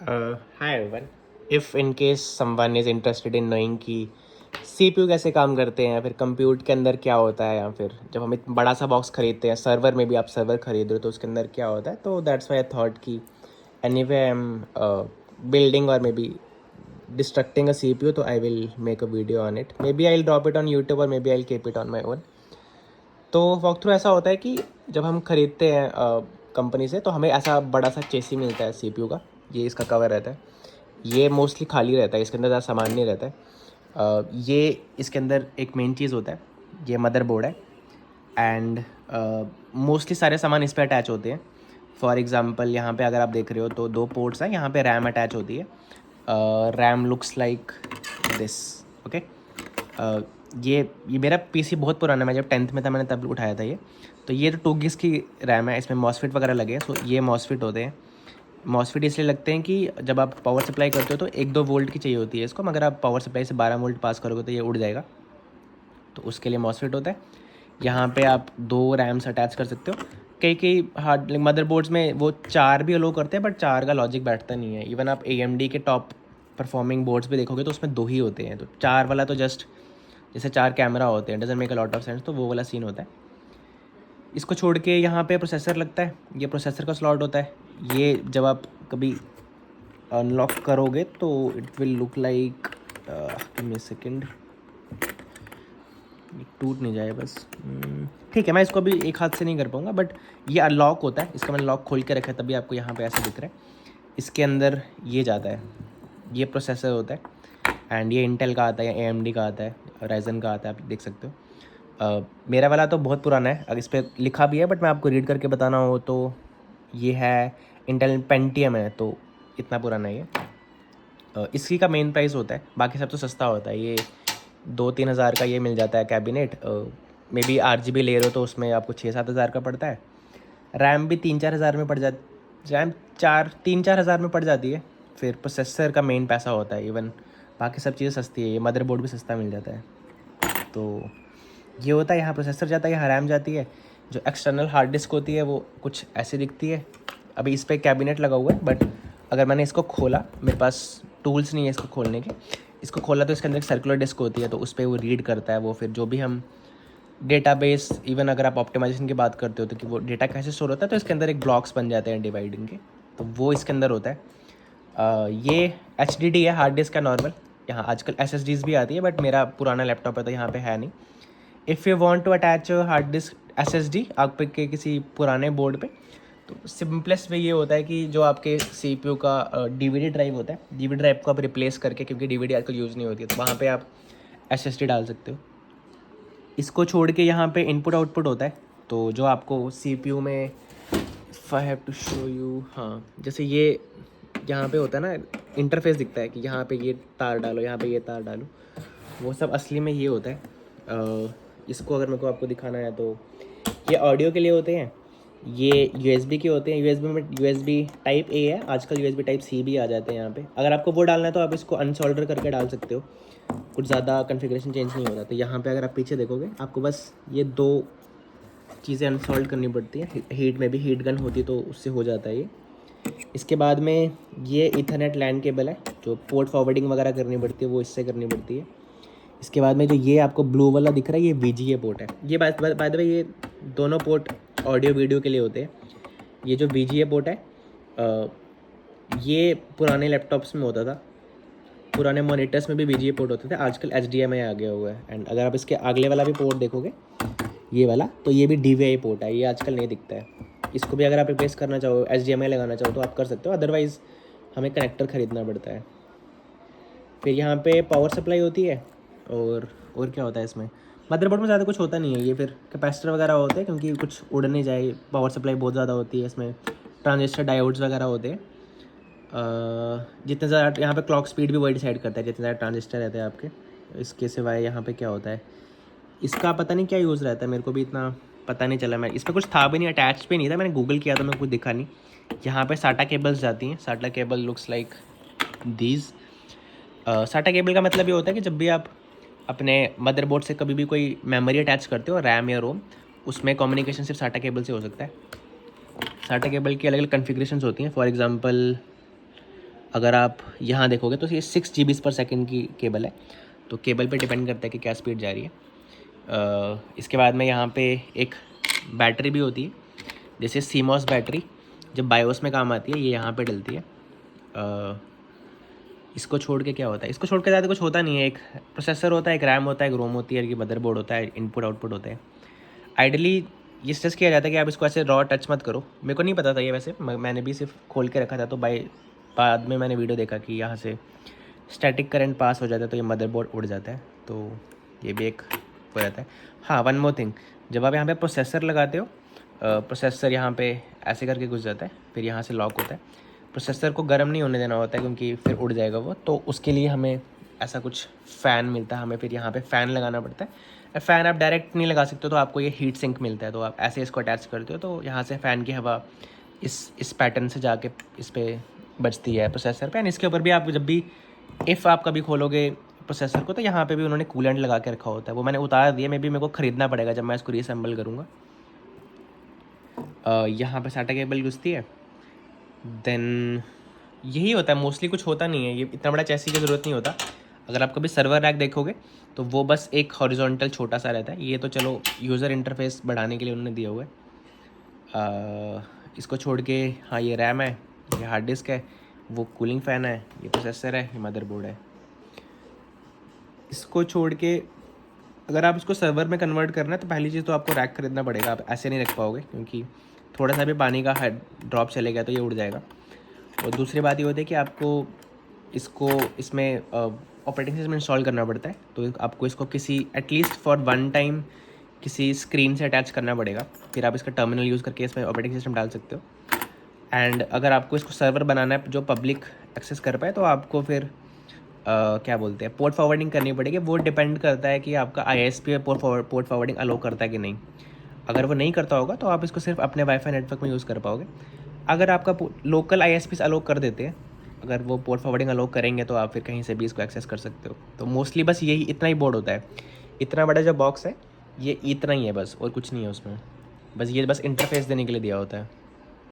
Hi everyone. If in case someone is interested in knowing कि CPU कैसे काम करते हैं या फिर कंप्यूट के अंदर क्या होता है या फिर जब हम एक बड़ा सा बॉक्स खरीदते हैं सर्वर में भी आप सर्वर खरीद रहे हो तो उसके अंदर क्या होता है तो दैट्स वाई आई थॉट कि एनीवे आई एम बिल्डिंग और maybe destructing a CPU तो I will make a video on it maybe I will drop it on YouTube और maybe I will keep it on my own. तो walk through ऐसा होता है कि जब हम खरीदते हैं कंपनी से तो हमें ऐसा बड़ा सा चेसी मिलता है CPU का। ये इसका कवर रहता है। ये मोस्टली खाली रहता है, इसके अंदर ज़्यादा सामान नहीं रहता है। ये इसके अंदर एक मेन चीज़ होता है, ये मदरबोर्ड है एंड मोस्टली सारे सामान इस पे अटैच होते हैं। फॉर एग्ज़ाम्पल यहाँ पे अगर आप देख रहे हो तो 2 पोर्ट्स हैं, यहाँ पे रैम अटैच होती है। RAM looks like this. Okay. ये मेरा पीसी बहुत पुराना है, मैं जब 10th में था मैंने तब उठाया था ये। तो ये तो 2 गीग्स की रैम है, इसमें मॉसफेट वगैरह लगे हैं। सो ये मॉसफेट होते हैं। मॉसफेट इसलिए लगते हैं कि जब आप पावर सप्लाई करते हो तो 1-2 वोल्ट की चाहिए होती है इसको, मगर आप पावर सप्लाई से 12 वोल्ट पास करोगे तो ये उड़ जाएगा। तो उसके लिए मॉसफेट होता है। यहाँ पे आप 2 रैम्स अटैच कर सकते हो। कई कई हार्ड मदरबोर्ड्स में वो 4 भी अलो करते हैं, बट 4 का लॉजिक बैठता नहीं है। इवन आप AMD के टॉप परफॉर्मिंग बोर्ड्स भी देखोगे तो उसमें 2 ही होते हैं। तो 4 वाला तो जस्ट जैसे 4 कैमरा होते हैं, doesn't make a lot of sense, तो वो वाला सीन होता है। इसको छोड़ के यहाँ पे प्रोसेसर लगता है, ये प्रोसेसर का स्लॉट होता है। ये जब आप कभी अनलॉक करोगे तो it will look like, give me a second, टूट नहीं जाए बस। ठीक है, मैं इसको अभी एक हाथ से नहीं कर पाऊँगा, बट ये अनलॉक होता है। इसका मैंने लॉक खोल के रखा है तभी आपको यहाँ पे ऐसा दिख रहा है। इसके अंदर ये जाता है, ये प्रोसेसर होता है एंड ये इंटेल का आता है या AMD का आता है, राइजन का आता है, आप देख सकते हो। मेरा वाला तो बहुत पुराना है, अगर इस पर लिखा भी है, बट मैं आपको रीड करके बताना हो तो ये है इंटेल पेंटियम है, तो इतना पुराना है ये। इसी का मेन प्राइस होता है, बाकी सब तो सस्ता होता है। ये 2-3 हज़ार का ये मिल जाता है कैबिनेट। मे बी RGB ले रहे हो तो उसमें आपको 6-7 हज़ार का पड़ता है। रैम भी 3-4 हज़ार में पड़ जाती, रैम 3-4 हज़ार में पड़ जाती है। फिर प्रोसेसर का मेन पैसा होता है। इवन बाकी सब चीज़ें सस्ती है, ये मदरबोर्ड भी सस्ता मिल जाता है। तो ये होता है, यहाँ प्रोसेसर जाता है, यहाँ रैम जाती है। जो एक्सटर्नल हार्ड डिस्क होती है वो कुछ ऐसी दिखती है। अभी इस पर कैबिनेट लगा हुआ है, बट अगर मैंने इसको खोला, मेरे पास टूल्स नहीं है इसको खोलने के। इसको खोला तो इसके अंदर एक सर्कुलर डिस्क होती है, तो उस पर वो रीड करता है। वो फिर जो भी हम डेटाबेस, इवन अगर आप ऑप्टिमाइजेशन की बात करते हो तो कि वो डेटा कैसे स्टोर होता है, तो इसके अंदर एक ब्लॉक्स बन जाते हैं डिवाइडिंग के, तो वो इसके अंदर होता है। ये HDD है, हार्ड डिस्क का नॉर्मल। यहाँ आजकल SSDs भी आती है, बट मेरा पुराना लैपटॉप है तो यहाँ पे है नहीं। If you want to attach hard disk SSD आपके किसी पुराने बोर्ड पे, तो सिंपलेस्ट वे ये होता है कि जो आपके CPU का DVD ड्राइव होता है, DVD ड्राइव को आप रिप्लेस करके, क्योंकि DVD आजकल यूज़ नहीं होती है, तो वहाँ पे आप SSD डाल सकते हो। इसको छोड़ के यहाँ पे इनपुट आउटपुट होता है। तो जो आपको CPU में, if I have to show you, हाँ, जैसे ये यहाँ पे होता है ना, इंटरफेस दिखता है कि यहाँ पे ये तार डालो, यहाँ पे ये तार डालो, वो सब असली में ये होता है। इसको अगर मेरे को आपको दिखाना है तो ये ऑडियो के लिए होते हैं, ये USB के होते हैं। USB में USB टाइप A है, आजकल USB टाइप C भी आ जाते हैं यहाँ पे। अगर आपको वो डालना है तो आप इसको अनसोल्डर करके डाल सकते हो, कुछ ज़्यादा कॉन्फ़िगरेशन चेंज नहीं होता। तो यहाँ पे अगर आप पीछे देखोगे आपको बस ये 2 चीज़ें अनसोल्ड करनी पड़ती हैं। हीट में भी हीट गन होती है तो उससे हो जाता है ये। इसके बाद में ये ईथरनेट लैन केबल है, जो पोर्ट फॉरवर्डिंग वगैरह करनी पड़ती है वो इससे करनी पड़ती है। इसके बाद में जो ये आपको ब्लू वाला दिख रहा है, ये VGA पोर्ट है। ये बाय द वे ये दोनों पोर्ट ऑडियो वीडियो के लिए होते हैं। ये जो VGA पोर्ट है, ये पुराने लैपटॉप्स में होता था, पुराने मॉनिटर्स में भी VGA पोर्ट होते थे। आजकल HDMI आ गया हुआ है। एंड अगर आप इसके अगले वाला भी पोर्ट देखोगे, ये वाला, तो ये भी DVI पोर्ट है, ये आजकल नहीं दिखता है। इसको भी अगर आप रिप्लेस करना चाहो, HDMI लगाना चाहो तो आप कर सकते हो, अदरवाइज़ हमें कनेक्टर ख़रीदना पड़ता है। फिर यहाँ पे पावर सप्लाई होती है, और क्या होता है इसमें, मदरबोर्ड में ज़्यादा कुछ होता नहीं है। ये फिर कैपेसिटर वगैरह होते हैं, क्योंकि कुछ उड़ नहीं जाए, पावर सप्लाई बहुत ज़्यादा होती है इसमें। ट्रांजिस्टर डायोड्स वगैरह होते हैं। जितने ज़्यादा यहाँ पे क्लॉक स्पीड भी वही डिसाइड करता है, जितने ज़्यादा ट्रांजिस्टर रहते हैं आपके। इसके सिवाय यहाँ पे क्या होता है, इसका पता नहीं क्या यूज़ रहता है, मेरे को भी इतना पता नहीं चला। मैं इस पर कुछ था भी नहीं, अटैच भी नहीं था, मैंने गूगल किया तो मेरे को कुछ दिखा नहीं। यहाँ पे SATA केबल्स जाती हैं। SATA cable looks like these. SATA cable का मतलब ये होता है कि जब भी आप अपने मदरबोर्ड से कभी भी कोई मेमोरी अटैच करते हो, रैम या रोम, उसमें कम्युनिकेशन सिर्फ SATA केबल से हो सकता है। SATA केबल की अलग अलग कन्फिग्रेशंस होती हैं। फॉर एग्ज़ाम्पल अगर आप यहाँ देखोगे तो ये 6 GB/s की केबल है, तो केबल पे डिपेंड करता है कि क्या स्पीड जा रही है। इसके बाद में यहाँ पे एक बैटरी भी होती है, जैसे CMOS बैटरी जब बायोस में काम आती है, ये यहाँ पे डलती है। इसको छोड़ के क्या होता है, इसको छोड़ के ज़्यादा कुछ होता नहीं है। एक प्रोसेसर होता है, एक रैम होता है, एक रोम होती है, एक मदरबोर्ड होता है, इनपुट आउटपुट होते हैं। आइडली ये सजेस्ट किया जाता है कि आप इसको ऐसे रॉ टच मत करो। मेरे को नहीं पता था ये, वैसे मैंने भी सिर्फ खोल के रखा था, तो बाद में मैंने वीडियो देखा कि यहाँ से स्टैटिक करंट पास हो जाता है तो ये मदरबोर्ड उड़ जाता है, तो ये भी एक हो जाता है। हाँ, वन मोर थिंग, जब आप यहाँ पे प्रोसेसर लगाते हो, प्रोसेसर यहाँ पे ऐसे करके घुस जाता है, फिर यहाँ से लॉक होता है। प्रोसेसर को गर्म नहीं होने देना होता है क्योंकि फिर उड़ जाएगा वो, तो उसके लिए हमें ऐसा कुछ फ़ैन मिलता है, हमें फिर यहाँ पे फ़ैन लगाना पड़ता है। फ़ैन आप डायरेक्ट नहीं लगा सकते, तो आपको ये हीट सिंक मिलता है, तो आप ऐसे इसको अटैच करते हो तो यहाँ से फ़ैन की हवा इस पैटर्न से जाके इस पर बजती है प्रोसेसर पे। एंड इसके ऊपर भी आप जब भी आप कभी खोलोगे प्रोसेसर को, तो यहाँ पे भी उन्होंने कूलेंट लगा के रखा होता है, वो मैंने उतार दिया, मेरे को ख़रीदना पड़ेगा जब मैं इसको रीअसेंबल करूँगा। यहाँ पे SATA केबल घुसती है, देन यही होता है मोस्टली, कुछ होता नहीं है, ये इतना बड़ा चैसी की ज़रूरत नहीं होता। अगर आप कभी सर्वर रैक देखोगे तो वो बस एक हॉरिजॉन्टल छोटा सा रहता है, ये तो चलो यूज़र इंटरफेस बढ़ाने के लिए उन्होंने दिया हुआ है। इसको छोड़ के हाँ, ये रैम है, ये हार्ड डिस्क है, वो कूलिंग फ़ैन है, ये प्रोसेसर है, ये मदरबोर्ड है। इसको छोड़ के अगर आप इसको सर्वर में कन्वर्ट करना है तो पहली चीज़ तो आपको रैक खरीदना पड़ेगा, आप ऐसे नहीं रख पाओगे क्योंकि थोड़ा सा भी पानी का ड्रॉप चलेगा तो ये उड़ जाएगा। और दूसरी बात ये होती है कि आपको इसमें ऑपरेटिंग सिस्टम इंस्टॉल करना पड़ता है, तो आपको इसको किसी एटलीस्ट फॉर वन टाइम किसी स्क्रीन से अटैच करना पड़ेगा, फिर आप इसका टर्मिनल यूज़ करके इसमें ऑपरेटिंग सिस्टम डाल सकते हो। एंड अगर आपको इसको सर्वर बनाना है जो पब्लिक एक्सेस कर पाए, तो आपको फिर क्या बोलते हैं, पोर्ट फॉरवर्डिंग करनी पड़ेगी। वो डिपेंड करता है कि आपका ISP पोर्ट फॉरवर्डिंग अलो करता है कि नहीं। अगर वो नहीं करता होगा तो आप इसको सिर्फ अपने वाईफाई नेटवर्क में यूज़ कर पाओगे। अगर आपका लोकल ISPs अलो कर देते हैं, अगर वो पोर्ट फॉरवर्डिंग अलो करेंगे, तो आप फिर कहीं से भी इसको एक्सेस कर सकते हो। तो मोस्टली बस यही इतना ही बोर्ड होता है, इतना बड़ा जो बॉक्स है ये इतना ही है बस, और कुछ नहीं है उसमें, बस ये बस इंटरफेस देने के लिए दिया होता है।